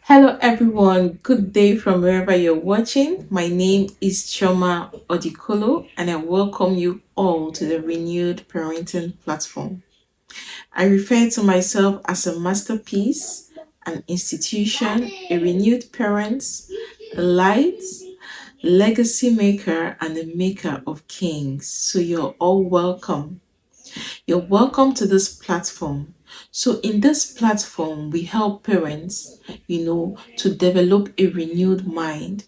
Hello, everyone. Good day from wherever you're watching. My name is Choma Odikolo, and I welcome you all to the Renewed Parenting platform. I refer to myself as a masterpiece, an institution, a renewed parent, a light, legacy maker, and a maker of kings. So you're all welcome. You're welcome to this platform. So, in this platform, we help parents, to develop a renewed mind.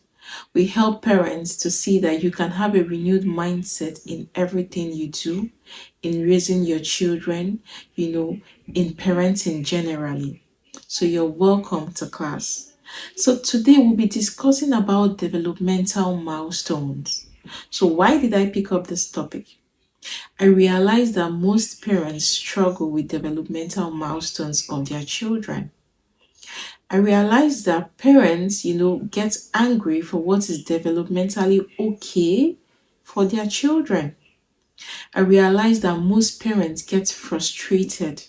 We help parents to see that you can have a renewed mindset in everything you do, in raising your children, in parenting generally. So, you're welcome to class. So, today we'll be discussing about developmental milestones. So, why did I pick up this topic? I realized that most parents struggle with developmental milestones of their children. I realized that parents, get angry for what is developmentally okay for their children. I realized that most parents get frustrated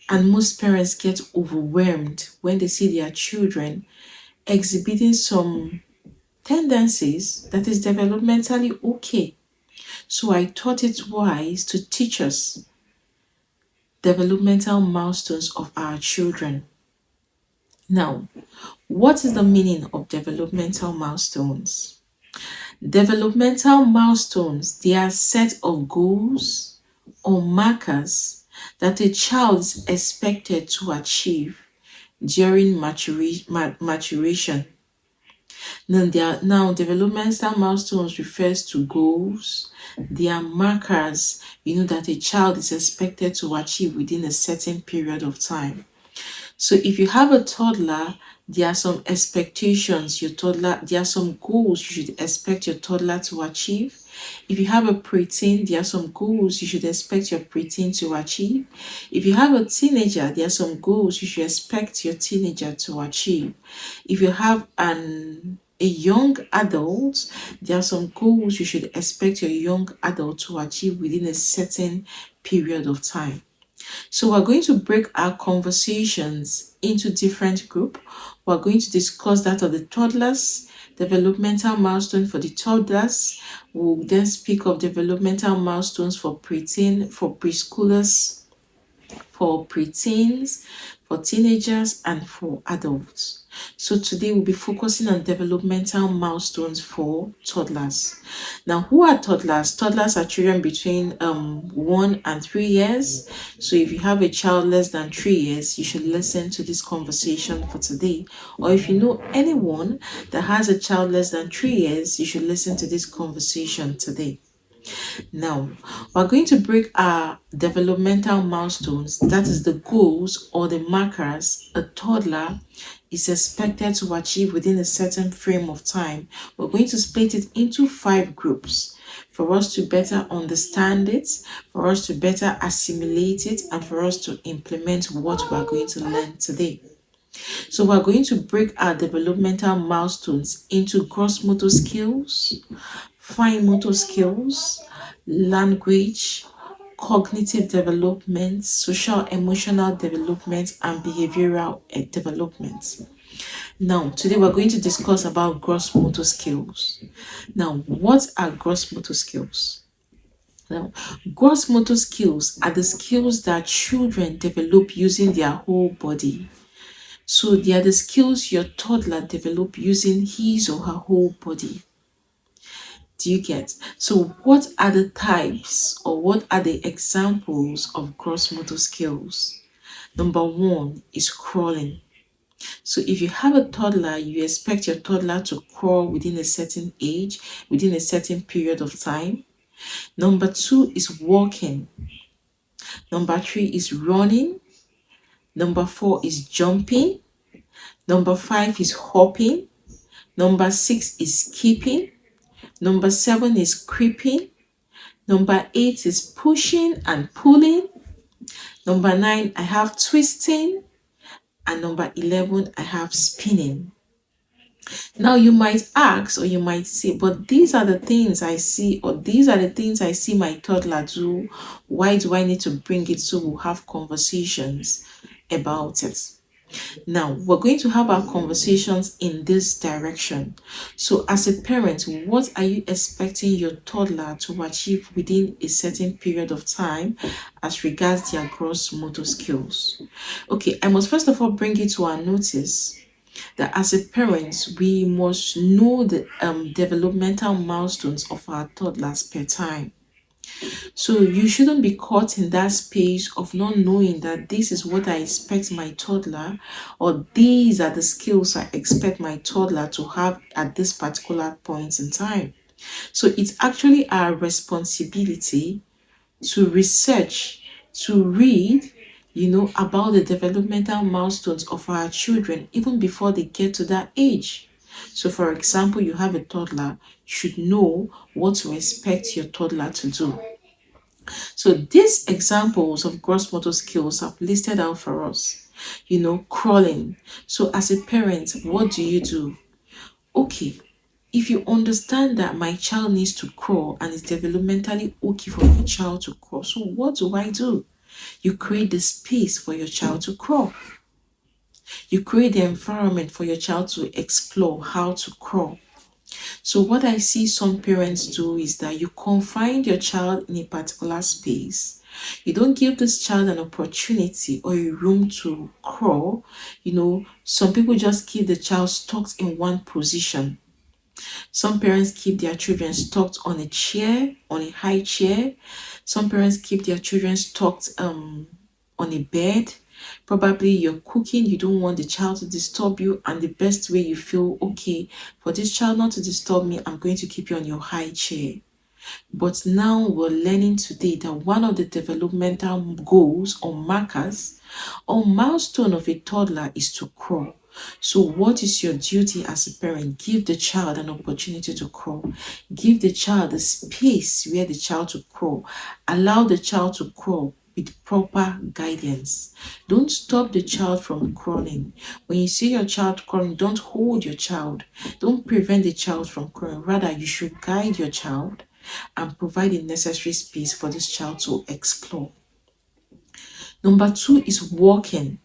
and most parents get overwhelmed when they see their children exhibiting some tendencies that is developmentally okay. So I thought it wise to teach us developmental milestones of our children. Now, what is the meaning of developmental milestones? Developmental milestones, they are a set of goals or markers that a child is expected to achieve during maturation. Now, developmental milestones refers to goals. They are markers, that a child is expected to achieve within a certain period of time. So if you have a toddler, there are some expectations there are some goals you should expect your toddler to achieve. If you have a preteen, there are some goals you should expect your preteen to achieve. If you have a teenager, there are some goals you should expect your teenager to achieve. If you have a young adult, there are some goals you should expect your young adult to achieve within a certain period of time. So we're going to break our conversations into different groups. We're going to discuss that of the toddlers, developmental milestone for the toddlers. We'll then speak of developmental milestones for preteen, for preschoolers, for preteens, for teenagers, and for adults. So today we'll be focusing on developmental milestones for toddlers. Now, who are toddlers? Toddlers are children between 1 and 3 years. So if you have a child less than 3 years, you should listen to this conversation for today. Or if you know anyone that has a child less than 3 years, you should listen to this conversation today. Now, we're going to break our developmental milestones, that is the goals or the markers a toddler is expected to achieve within a certain frame of time. We're going to split it into 5 groups for us to better understand it, for us to better assimilate it, and for us to implement what we're going to learn today. So we're going to break our developmental milestones into gross motor skills, fine motor skills, language, cognitive development, social emotional development, and behavioral development. Now, today we're going to discuss about gross motor skills. Now, what are gross motor skills? Now, gross motor skills are the skills that children develop using their whole body. So they are the skills your toddler develop using his or her whole body. Do you get? So what are the types or what are the examples of gross motor skills? Number one is crawling. So if you have a toddler, you expect your toddler to crawl within a certain age, within a certain period of time. Number two is walking. Number three is running. Number four is jumping. Number five is hopping. Number six is skipping. Number seven is creeping. Number eight is pushing and pulling. Number nine, I have twisting. And number 11, I have spinning. Now you might ask or you might say, but these are the things I see, or these are the things I see my toddler do. Why do I need to bring it so we'll have conversations about it? Now, we're going to have our conversations in this direction. So, as a parent, what are you expecting your toddler to achieve within a certain period of time as regards their gross motor skills? Okay, I must first of all bring it to our notice that as a parent, we must know the developmental milestones of our toddlers per time. So you shouldn't be caught in that space of not knowing that this is what I expect my toddler, or these are the skills I expect my toddler to have at this particular point in time. So it's actually our responsibility to research, to read, about the developmental milestones of our children even before they get to that age. So, for example, you have a toddler, you should know what to expect your toddler to do. So these examples of gross motor skills I've listed out for us. Crawling. So as a parent, what do you do? Okay, if you understand that my child needs to crawl and it's developmentally okay for your child to crawl, so what do I do? You create the space for your child to crawl. You create the environment for your child to explore how to crawl. So what I see some parents do is that you confine your child in a particular space. You don't give this child an opportunity or a room to crawl. Some people just keep the child stuck in one position. Some parents keep their children stuck on a chair, on a high chair. Some parents keep their children stuck on a bed. Probably you're cooking, you don't want the child to disturb you, and the best way you feel, okay, for this child not to disturb me, I'm going to keep you on your high chair. But now we're learning today that one of the developmental goals or markers or milestone of a toddler is to crawl. So what is your duty as a parent? Give the child an opportunity to crawl. Give the child the space where the child to crawl. Allow the child to crawl with proper guidance. Don't stop the child from crawling. When you see your child crawling, don't hold your child. Don't prevent the child from crawling. Rather, you should guide your child and provide the necessary space for this child to explore. Number 2 is walking.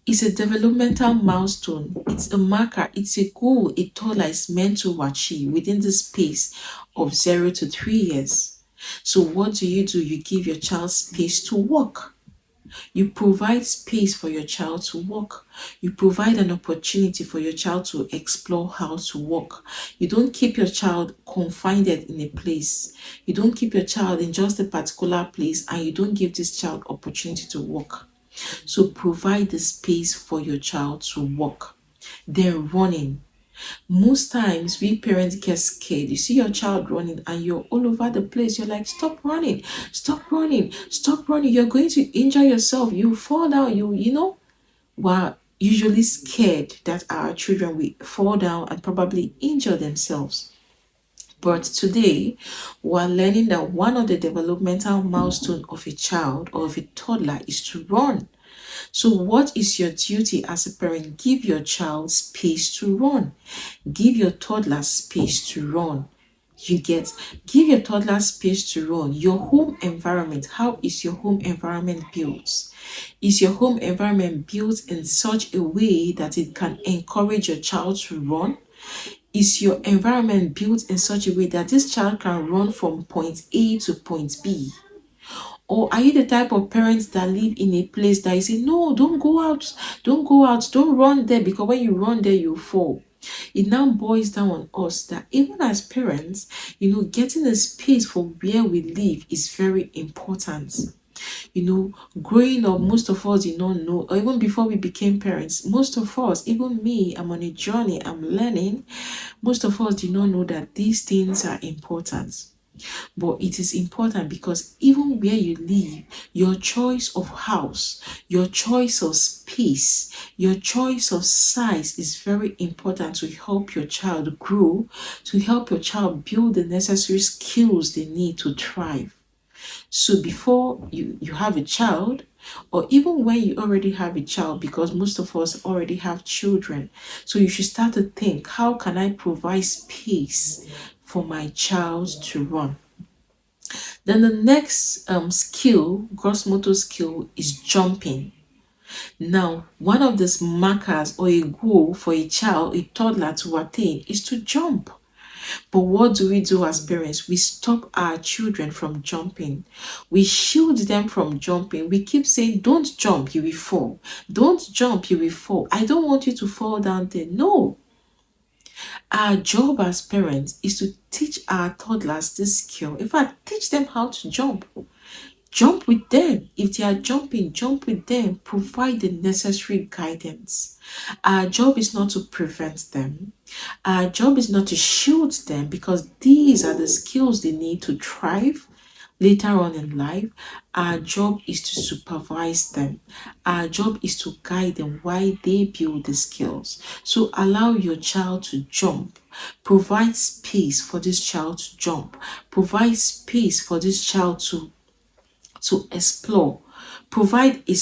It's a developmental milestone. It's a marker. It's a goal a toddler is meant to achieve within the space of 0 to 3 years. So what do? You give your child space to walk. You provide space for your child to walk. You provide an opportunity for your child to explore how to walk. You don't keep your child confined in a place. You don't keep your child in just a particular place, and you don't give this child opportunity to walk. So provide the space for your child to walk. Then running. Most times we parents get scared. You see your child running and you're all over the place. You're like, stop running, stop running, stop running. You're going to injure yourself. You fall down. We're usually scared that our children will fall down and probably injure themselves. But today, we're learning that one of the developmental milestones of a child or of a toddler is to run. So what is your duty as a parent? Give your child space to run. Give your toddler space to run. Give your toddler space to run. Your home environment, how is your home environment built? Is your home environment built in such a way that it can encourage your child to run? Is your environment built in such a way that this child can run from point A to point B? Or are you the type of parents that live in a place that you say, no, don't go out, don't run there, because when you run there, you fall. It now boils down on us that even as parents, getting a space for where we live is very important. Growing up, most of us did not know, or even before we became parents, most of us, even me, I'm on a journey, I'm learning, most of us did not know that these things are important. But it is important because even where you live, your choice of house, your choice of space, your choice of size is very important to help your child grow, to help your child build the necessary skills they need to thrive. So before you have a child, or even when you already have a child, because most of us already have children, so you should start to think, how can I provide space for my child to run? Then the next skill, gross motor skill, is jumping. Now, one of these markers or a goal for a child, a toddler to attain is to jump. But what do we do as parents? We stop our children from jumping. We shield them from jumping. We keep saying, don't jump, you will fall. Don't jump, you will fall. I don't want you to fall down there. No. Our job as parents is to teach our toddlers this skill. In fact, teach them how to jump. Jump with them. If they are jumping, jump with them. Provide the necessary guidance. Our job is not to prevent them. Our job is not to shield them, because these are the skills they need to thrive later on in life. Our job is to supervise them. Our job is to guide them while they build the skills. So allow your child to jump. Provide space for this child to jump. Provide space for this child to explore. Provide a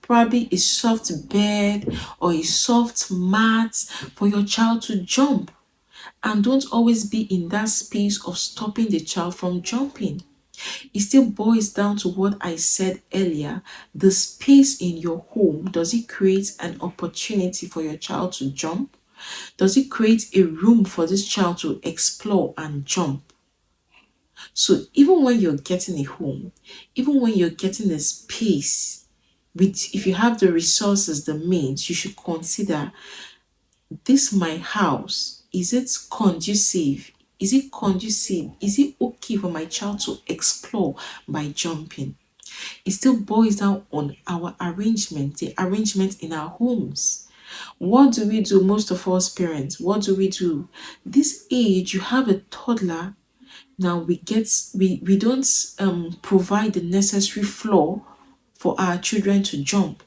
probably a soft bed or a soft mat for your child to jump. And don't always be in that space of stopping the child from jumping. It still boils down to what I said earlier. The space in your home, does it create an opportunity for your child to jump? Does it create a room for this child to explore and jump? So even when you're getting a home, even when you're getting a space, if you have the resources, the means, you should consider, this my house, is it conducive? Is it conducive? Is it okay for my child to explore by jumping? It still boils down on our arrangement, the arrangement in our homes. What do we do, most of us parents? What do we do? This age, you have a toddler. Now we don't provide the necessary floor for our children to jump.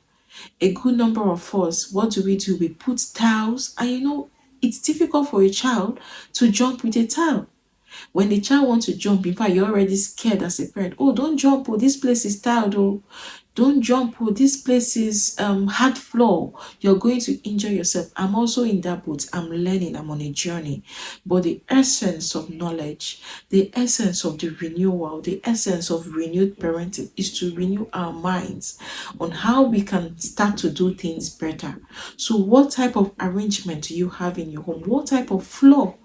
A good number of us, what do? We put tiles, and it's difficult for a child to jump with a tile. When the child wants to jump, in fact, you're already scared as a parent. Oh, don't jump, oh, this place is tiled, oh. Don't jump, oh, this place is hard floor. You're going to injure yourself. I'm also in that boat. I'm learning, I'm on a journey. But the essence of knowledge, the essence of the renewal, the essence of renewed parenting is to renew our minds on how we can start to do things better. So what type of arrangement do you have in your home? What type of floor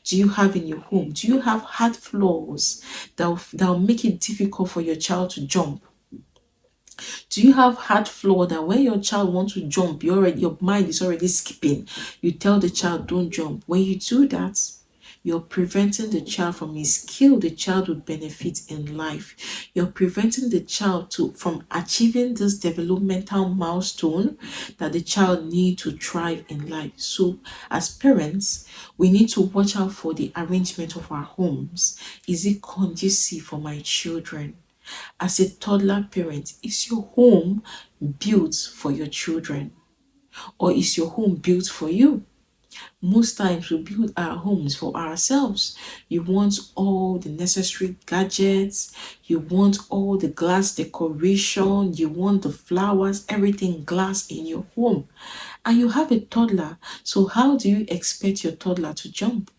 do you have in your home? Do you have hard floors that'll make it difficult for your child to jump? Do you have hard floor that when your child wants to jump, your mind is already skipping? You tell the child, don't jump. When you do that, you're preventing the child from a skill the child would benefit in life. You're preventing the child from achieving this developmental milestone that the child needs to thrive in life. So as parents, we need to watch out for the arrangement of our homes. Is it conducive for my children? As a toddler parent, is your home built for your children, or is your home built for you? Most times we build our homes for ourselves. You want all the necessary gadgets, you want all the glass decoration, you want the flowers, everything glass in your home. And you have a toddler, so how do you expect your toddler to jump?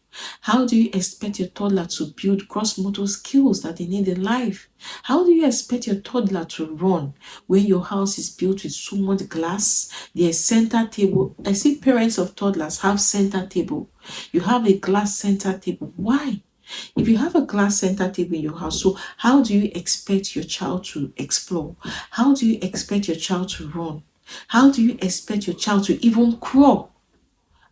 How do you expect your toddler to build cross-motor skills that they need in life? How do you expect your toddler to run when your house is built with so much glass? There's center table. I see parents of toddlers have center table. You have a glass center table. Why? If you have a glass center table in your house, so how do you expect your child to explore? How do you expect your child to run? How do you expect your child to even crawl?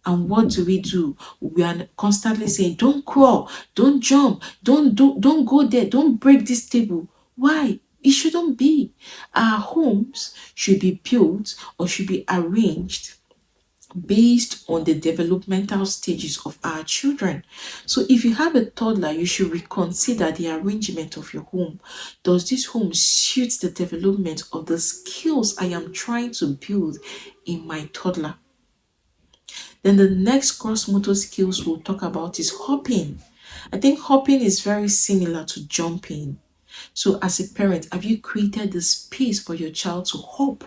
And what do? We are constantly saying, don't crawl, don't jump, don't go there, don't break this table. Why? It shouldn't be. Our homes should be built or should be arranged based on the developmental stages of our children. So if you have a toddler, you should reconsider the arrangement of your home. Does this home suit the development of the skills I am trying to build in my toddler? Then the next cross-motor skills we'll talk about is hopping. I think hopping is very similar to jumping. So as a parent, have you created the space for your child to hop?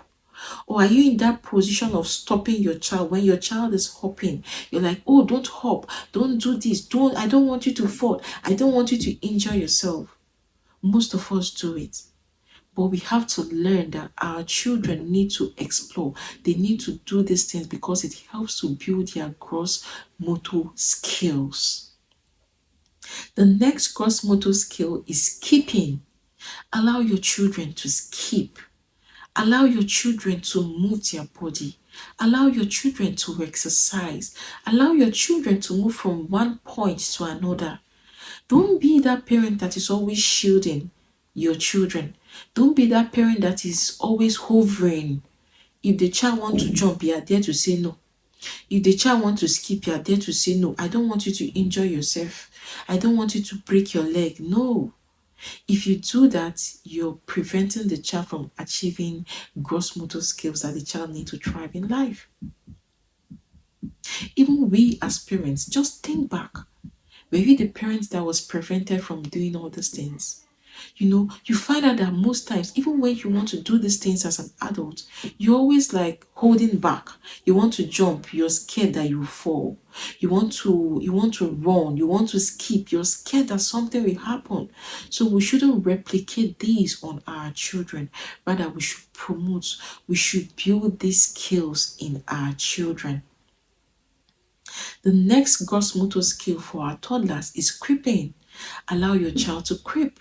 Or are you in that position of stopping your child when your child is hopping? You're like, oh, don't hop, don't do this, I don't want you to fall, I don't want you to injure yourself. Most of us do it. But we have to learn that our children need to explore. They need to do these things because it helps to build their gross motor skills. The next gross motor skill is skipping. Allow your children to skip. Allow your children to move their body. Allow your children to exercise. Allow your children to move from one point to another. Don't be that parent that is always shielding your children. Don't be that parent that is always hovering. If the child wants to jump, you are there to say no. If the child wants to skip, you are there to say no. I don't want you to injure yourself. I don't want you to break your leg. No. If you do that, you're preventing the child from achieving gross motor skills that the child needs to thrive in life. Even we as parents, just think back. Were you the parent that was prevented from doing all these things? You find out that most times, even when you want to do these things as an adult, you're always like holding back. You want to jump, you're scared that you fall. You want to run, you want to skip, you're scared that something will happen. So we shouldn't replicate these on our children. Rather, we should promote, we should build these skills in our children. The next gross motor skill for our toddlers is creeping. Allow your child to creep.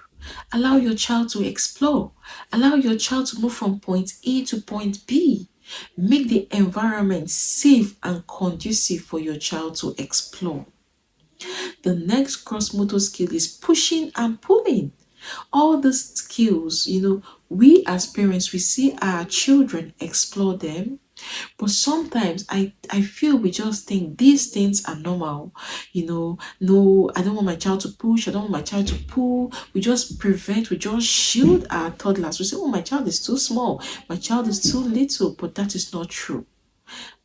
Allow your child to explore. Allow your child to move from point A to point B. Make the environment safe and conducive for your child to explore. The next gross motor skill is pushing and pulling. All these skills, we as parents, we see our children explore them. But sometimes I feel we just think these things are normal. No, I don't want my child to push, I don't want my child to pull. We just shield our toddlers. We say, oh, my child is too small, my child is too little, but that is not true.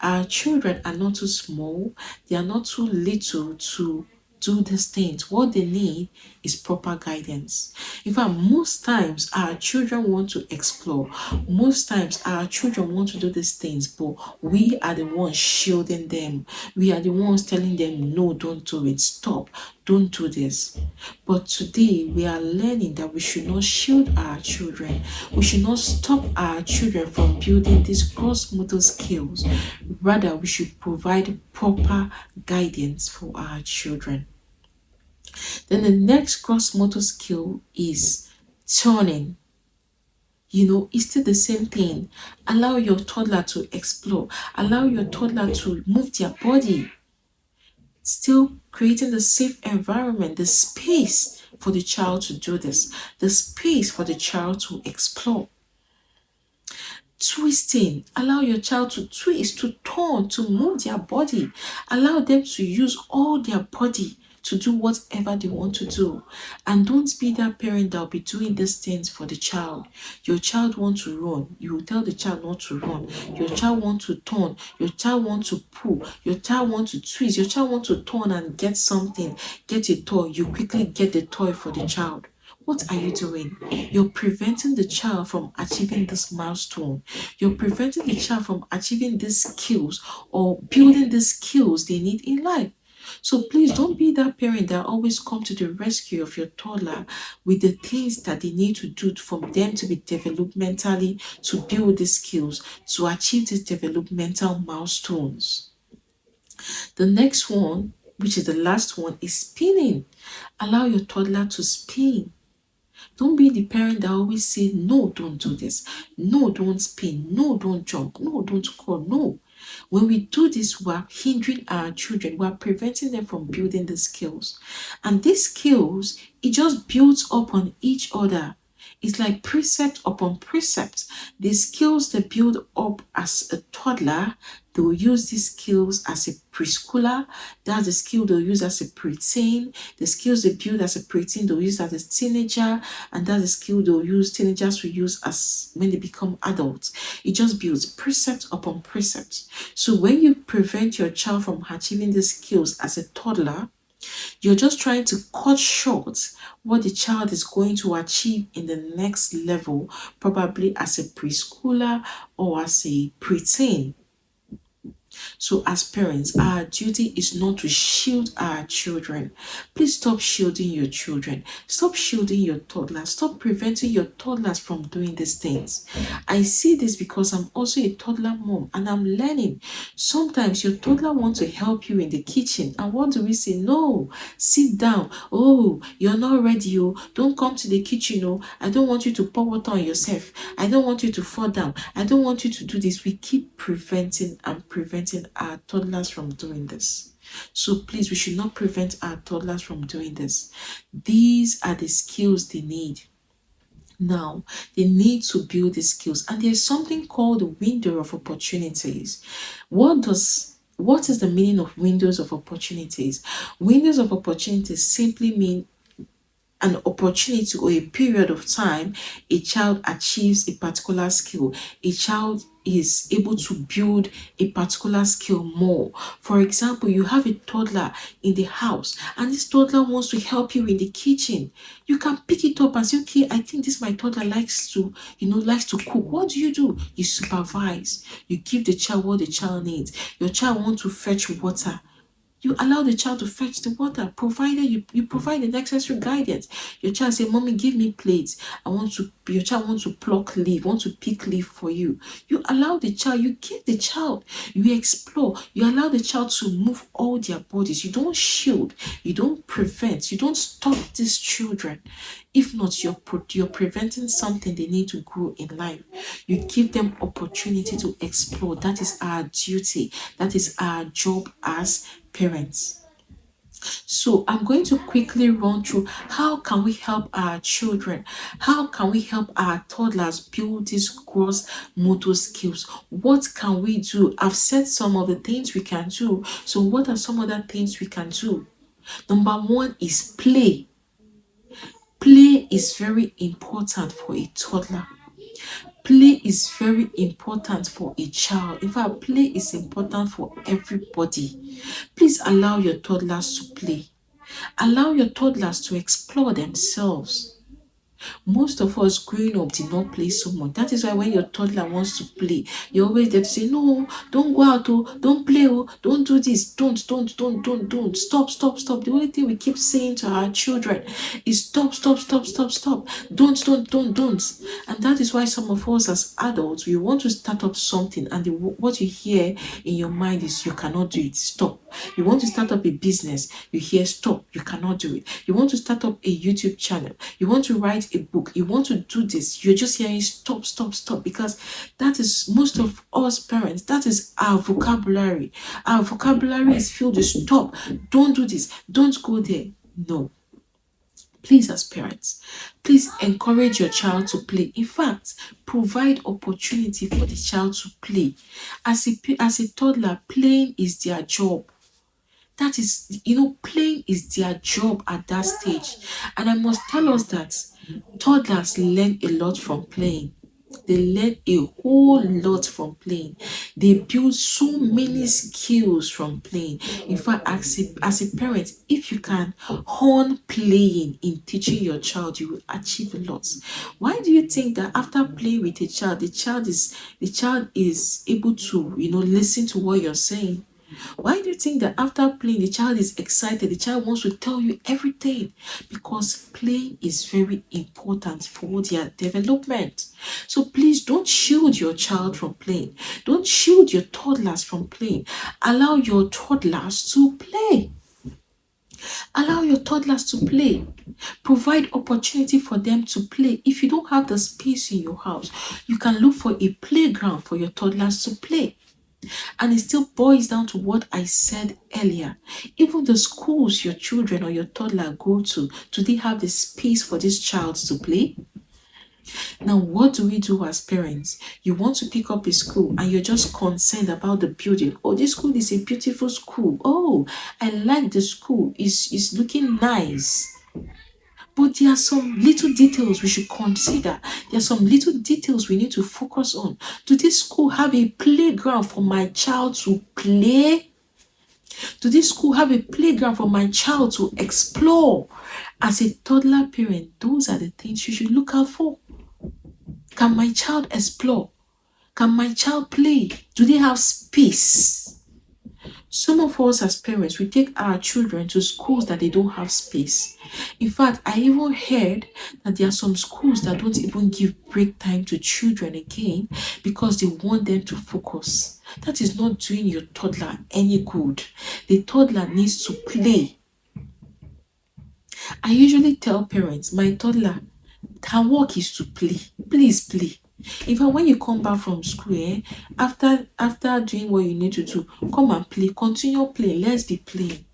Our children are not too small, they are not too little to do these things. What they need is proper guidance. In fact, most times our children want to explore. Most times our children want to do these things, but we are the ones shielding them. We are the ones telling them, no, don't do it. Stop. Don't do this. But today we are learning that we should not shield our children. We should not stop our children from building these gross motor skills. Rather, we should provide proper guidance for our children. Then the next gross motor skill is turning. It's still the same thing. Allow your toddler to explore. Allow your toddler to move their body. Still creating the safe environment, the space for the child to do this, the space for the child to explore. Twisting. Allow your child to twist, to turn, to move their body. Allow them to use all their body to do whatever they want to do. And don't be that parent that will be doing these things for the child. Your child wants to run, you will tell the child not to run. Your child wants to turn, your child wants to pull, your child wants to twist, your child wants to turn and get something, get a toy, you quickly get the toy for the child. What are you doing? You're preventing the child from achieving this milestone. You're preventing the child from achieving these skills or building the skills they need in life. So please don't be that parent that always come to the rescue of your toddler with the things that they need to do for them to be developmentally, to build the skills, to achieve these developmental milestones. The next one, which is the last one, is spinning. Allow your toddler to spin. Don't be the parent that always say, no, don't do this. No, don't spin. No, don't jump. No, don't crawl. No. When we do this, we're hindering our children. We're preventing them from building the skills. And these skills, it just builds up on each other. It's like precept upon precept. The skills they build up as a toddler, they will use these skills as a preschooler. That's the skill they'll use as a preteen. The skills they build as a preteen, they'll use as a teenager. And that's the skill teenagers will use as when they become adults. It just builds precept upon precept. So when you prevent your child from achieving these skills as a toddler, you're just trying to cut short what the child is going to achieve in the next level, probably as a preschooler or as a preteen. So as parents, our duty is not to shield our children. Please stop shielding your children. Stop shielding your toddlers. Stop preventing your toddlers from doing these things. I see this because I'm also a toddler mom and I'm learning. Sometimes your toddler wants to help you in the kitchen, and what do we say? No, sit down. Oh, you're not ready. Oh, don't come to the kitchen. Oh, I don't want you to pour water on yourself. I don't want you to fall down. I don't want you to do this. We keep preventing and preventing our toddlers from doing this. So please, we should not prevent our toddlers from doing this. These are the skills they need. Now, they need to build the skills, and there's something called the window of opportunities. What is the meaning of windows of opportunities? Windows of opportunities simply mean an opportunity or a period of time a child achieves a particular skill. A child is able to build a particular skill more. For example, you have a toddler in the house and this toddler wants to help you in the kitchen. You can pick it up and say, okay, I think this my toddler likes to cook. What do? You supervise. You give the child what the child needs. Your child wants to fetch water. You allow the child to fetch the water, provided you provide the necessary guidance. Your child say, Mommy, give me plates. Your child wants to pluck leaf, wants to pick leaf for you. You allow the child, you give the child, you explore, you allow the child to move all their bodies. You don't shield, you don't prevent, you don't stop these children. If not, you're preventing something they need to grow in life. You give them opportunity to explore. That is our duty. That is our job as parents. So I'm going to quickly run through how can we help our children, how can we help our toddlers build these gross motor skills. What can we do? I've said some of the things we can do. So what are some other things we can do? Number one is play. Play is very important for a toddler. Play is very important for a child. In fact, play is important for everybody. Please allow your toddlers to play. Allow your toddlers to explore themselves. Most of us growing up did not play so much. That is why when your toddler wants to play, you're always there to say, no, don't go out, oh, don't play, oh, don't do this, don't, stop. The only thing we keep saying to our children is stop. Don't. And that is why some of us as adults, we want to start up something, and what you hear in your mind is you cannot do it, stop. You want to start up a business, you hear stop, you cannot do it. You want to start up a YouTube channel, you want to write a book, you want to do this, you're just hearing stop, because that is most of us parents, that is our vocabulary. Our vocabulary is filled with stop, don't do this, don't go there. No. Please, as parents, please encourage your child to play. In fact, provide opportunity for the child to play. As a toddler, playing is their job. That is, playing is their job at that stage. And I must tell us that toddlers learn a lot from playing. They learn a whole lot from playing. They build so many skills from playing. In fact, as a parent, if you can hone playing in teaching your child, you will achieve a lot. Why do you think that after playing with a child, the child is able to, listen to what you're saying? Why do you think that after playing, the child is excited? The child wants to tell you everything, because playing is very important for their development. So please don't shield your child from playing. Don't shield your toddlers from playing. Allow your toddlers to play. Allow your toddlers to play. Provide opportunity for them to play. If you don't have the space in your house, you can look for a playground for your toddlers to play. And it still boils down to what I said earlier. Even the schools your children or your toddler go to, do they have the space for this child to play? Now, what do we do as parents? You want to pick up a school and you're just concerned about the building. Oh, this school is a beautiful school. Oh, I like the school. It's looking nice. But there are some little details we should consider. There are some little details we need to focus on. Do this school have a playground for my child to play? Do this school have a playground for my child to explore? As a toddler parent, those are the things you should look out for. Can my child explore? Can my child play? Do they have space? Some of us as parents, we take our children to schools that they don't have space. In fact, I even heard that there are some schools that don't even give break time to children again because they want them to focus. That is not doing your toddler any good. The toddler needs to play. I usually tell parents, my toddler, her work is to play. Please play. In fact, when you come back from school, after doing what you need to do, come and play. Continue playing. Let's be playing.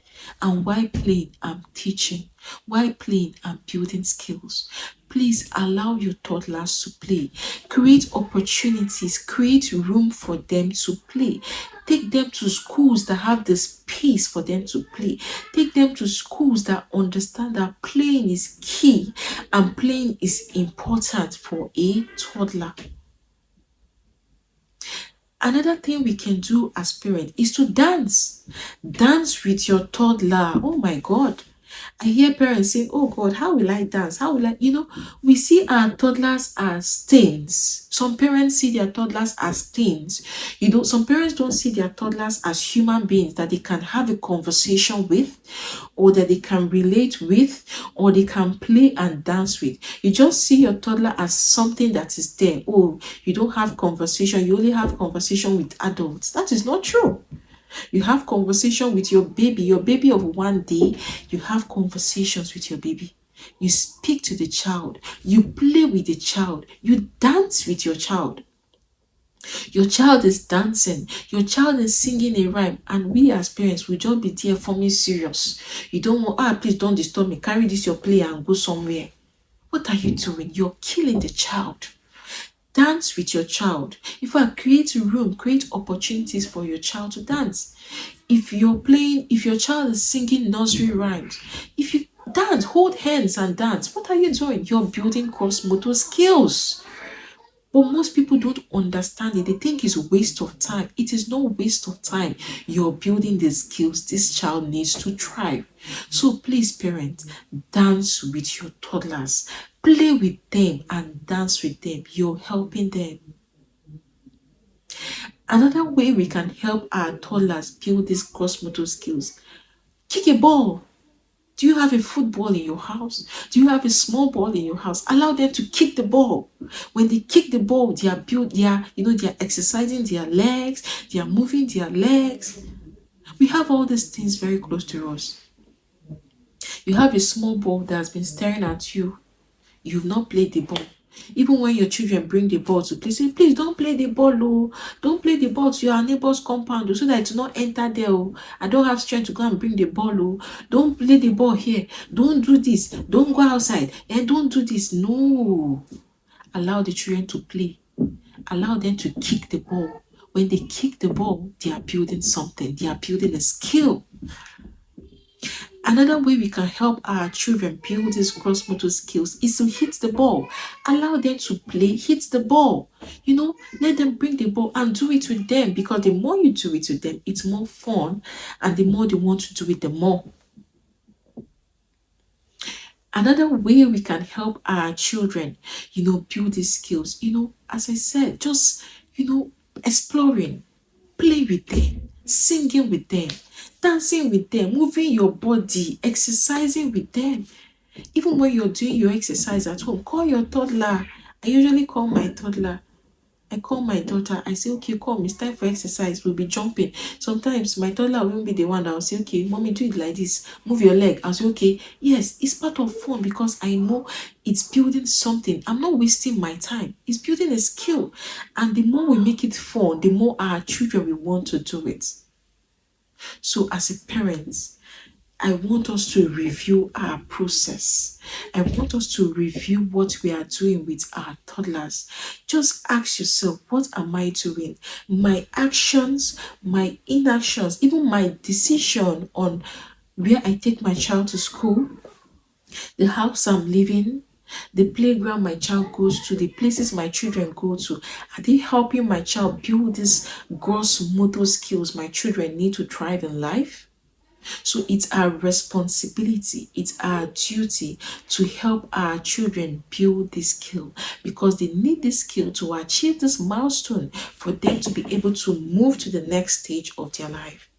And while playing, I'm teaching. While playing, I'm building skills. Please allow your toddlers to play. Create opportunities. Create room for them to play. Take them to schools that have the space for them to play. Take them to schools that understand that playing is key and playing is important for a toddler. Another thing we can do as parents is to dance. Dance with your toddler. Oh my God. I hear parents say, oh God, how will I dance? How will I? We see our toddlers as things. Some parents see their toddlers as things. Some parents don't see their toddlers as human beings that they can have a conversation with, or that they can relate with, or they can play and dance with. You just see your toddler as something that is there. Oh, you don't have conversation. You only have conversation with adults. That is not true. You have conversation with your baby of one day. You have conversations with your baby. You speak to the child. You play with the child. You dance with your child. Your child is dancing. Your child is singing a rhyme. And we as parents will just be there forming serious. You don't want, please don't disturb me. Carry this your play and go somewhere. What are you doing? You're killing the child. Dance with your child. If I create room, create opportunities for your child to dance. If your child is singing nursery rhymes, if you dance, hold hands and dance. What are you doing? You're building cross-motor skills. But most people don't understand it. They think it's a waste of time. It is no waste of time. You're building the skills this child needs to thrive. So please, parents, dance with your toddlers. Play with them and dance with them. You're helping them. Another way we can help our toddlers build these cross-motor skills: kick a ball. Do you have a football in your house? Do you have a small ball in your house? Allow them to kick the ball. When they kick the ball, they are exercising their legs, they are moving their legs. We have all these things very close to us. You have a small ball that has been staring at you. You've not played the ball. Even when your children bring the ball to play, say, please don't play the ball. Oh. Don't play the ball to your neighbor's compound so that it will not enter there. Oh. I don't have strength to go and bring the ball. Oh. Don't play the ball here. Don't do this. Don't go outside. And don't do this. No. Allow the children to play. Allow them to kick the ball. When they kick the ball, they are building something. They are building a skill. Another way we can help our children build these cross-motor skills is to hit the ball. Allow them to play, hit the ball. Let them bring the ball and do it with them, because the more you do it with them, it's more fun, and the more they want to do it, the more. Another way we can help our children, build these skills, as I said, just, exploring, play with them, singing with them, dancing with them, moving your body, exercising with them. Even when you're doing your exercise at home, call your toddler. I usually call my toddler. I call my daughter. I say, okay, come, it's time for exercise. We'll be jumping. Sometimes my toddler will be the one that will say, okay, mommy, do it like this. Move your leg. I'll say, okay, yes, it's part of fun, because I know it's building something. I'm not wasting my time. It's building a skill. And the more we make it fun, the more our children will want to do it. So as a parent, I want us to review our process. I want us to review what we are doing with our toddlers. Just ask yourself, what am I doing? My actions, my inactions, even my decision on where I take my child to school, the house I'm living, the playground my child goes to, the places my children go to. Are they helping my child build these gross motor skills my children need to thrive in life? So it's our responsibility, it's our duty to help our children build this skill, because they need this skill to achieve this milestone for them to be able to move to the next stage of their life.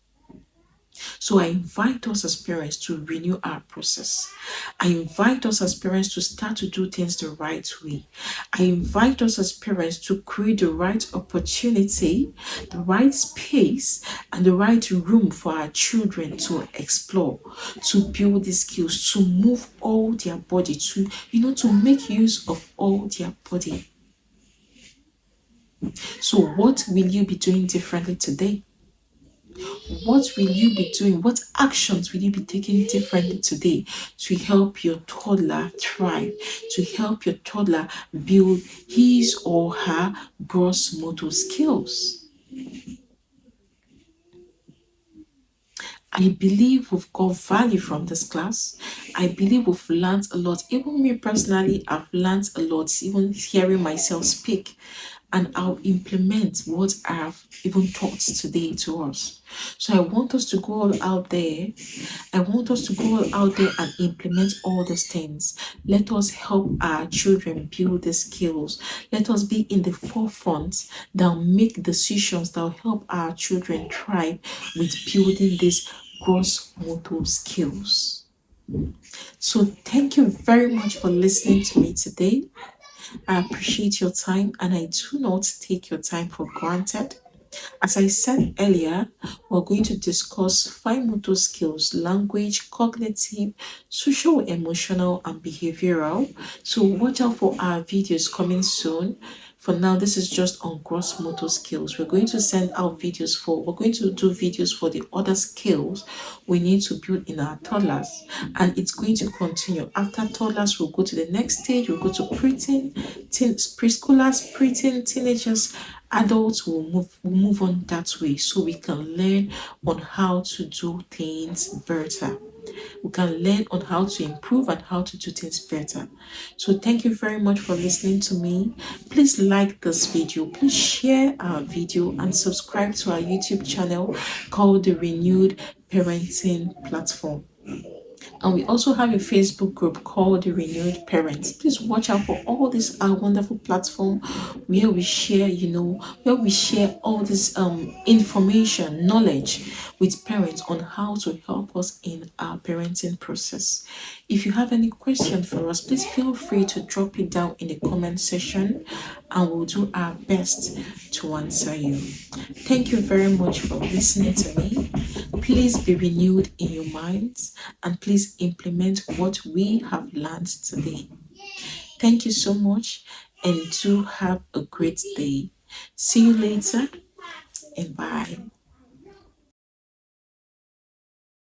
So I invite us as parents to renew our process. I invite us as parents to start to do things the right way. I invite us as parents to create the right opportunity, the right space, and the right room for our children to explore, to build these skills, to move all their body, to make use of all their body. So what will you be doing differently today? What will you be doing? What actions will you be taking differently today to help your toddler thrive, to help your toddler build his or her gross motor skills? I believe we've got value from this class. I believe we've learned a lot. Even me personally, I've learned a lot, even hearing myself speak. And I'll implement what I've even taught today to us. So I want us to go all out there. I want us to go all out there and implement all those things. Let us help our children build the skills. Let us be in the forefront that will make decisions that will help our children thrive with building these gross motor skills. So thank you very much for listening to me today. I appreciate your time and I do not take your time for granted. As I said earlier, we're going to discuss fine motor skills, language, cognitive, social, emotional, and behavioral. So watch out for our videos coming soon. For now, this is just on gross motor skills. We're going to we're going to do videos for the other skills we need to build in our toddlers. And it's going to continue. After toddlers, we'll go to the next stage. We'll go to preteen, preschoolers, preteen, teenagers, adults. Will move on that way so we can learn on how to do things better. We can learn on how to improve and how to do things better. So thank you very much for listening to me. Please like this video, please share our video and subscribe to our YouTube channel called the Renewed Parenting Platform. And we also have a Facebook group called the Renewed Parents. Please watch out for all this wonderful platform where we share, where we share all this information, knowledge with parents on how to help us in our parenting process. If you have any question for us, please feel free to drop it down in the comment section and we'll do our best to answer you. Thank you very much for listening to me. Please be renewed in your minds and please implement what we have learned today. Thank you so much and do have a great day. See you later and bye.